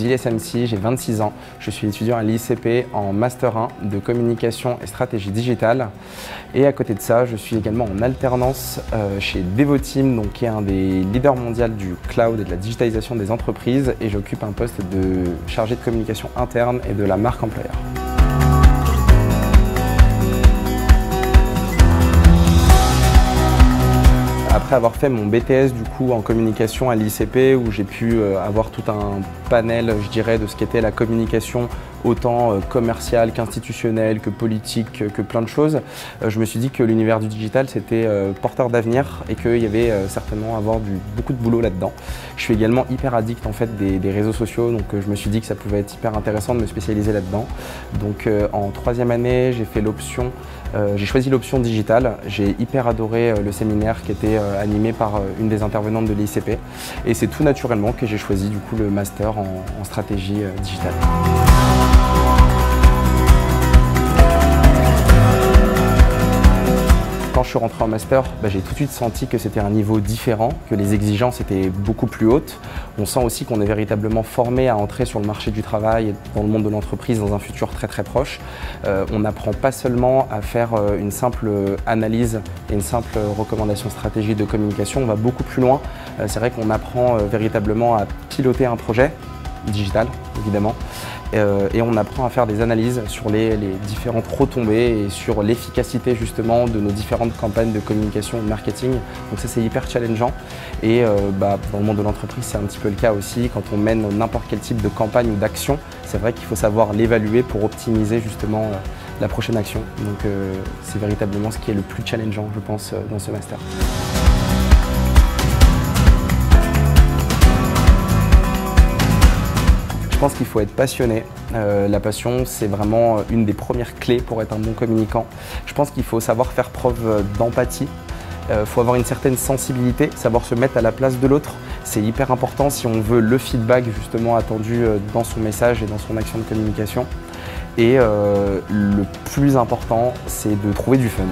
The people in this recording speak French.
Gilles Samsi, j'ai 26 ans. Je suis étudiant à l'ICP en Master 1 de communication et stratégie digitale. Et à côté de ça, je suis également en alternance chez Devoteam, donc, qui est un des leaders mondiaux du cloud et de la digitalisation des entreprises. Et j'occupe un poste de chargé de communication interne et de la marque employeur. Après avoir fait mon BTS du coup en communication à l'ICP, où j'ai pu avoir tout un panel, je dirais, de ce qu'était la communication autant commerciale qu'institutionnelle, que politique, que plein de choses, je me suis dit que l'univers du digital c'était porteur d'avenir et qu'il y avait certainement à avoir beaucoup de boulot là-dedans. Je suis également hyper addict en fait des réseaux sociaux, donc je me suis dit que ça pouvait être hyper intéressant de me spécialiser là-dedans. Donc en troisième année, j'ai choisi l'option digitale. J'ai hyper adoré le séminaire qui était animé par une des intervenantes de l'ICP et c'est tout naturellement que j'ai choisi du coup le master en stratégie digitale. Quand je suis rentré en master, j'ai tout de suite senti que c'était un niveau différent, que les exigences étaient beaucoup plus hautes. On sent aussi qu'on est véritablement formé à entrer sur le marché du travail et dans le monde de l'entreprise dans un futur très très proche. On n'apprend pas seulement à faire une simple analyse et une simple recommandation stratégique de communication, on va beaucoup plus loin. C'est vrai qu'on apprend véritablement à piloter un projet digital, évidemment. Et on apprend à faire des analyses sur les différentes retombées et sur l'efficacité justement de nos différentes campagnes de communication et de marketing. Donc ça c'est hyper challengeant et dans le monde de l'entreprise c'est un petit peu le cas aussi. Quand on mène n'importe quel type de campagne ou d'action, c'est vrai qu'il faut savoir l'évaluer pour optimiser justement la prochaine action. Donc c'est véritablement ce qui est le plus challengeant je pense dans ce master. Je pense qu'il faut être passionné. La passion, c'est vraiment une des premières clés pour être un bon communicant. Je pense qu'il faut savoir faire preuve d'empathie. Il faut avoir une certaine sensibilité, savoir se mettre à la place de l'autre. C'est hyper important si on veut le feedback justement attendu dans son message et dans son action de communication. Et le plus important, c'est de trouver du fun.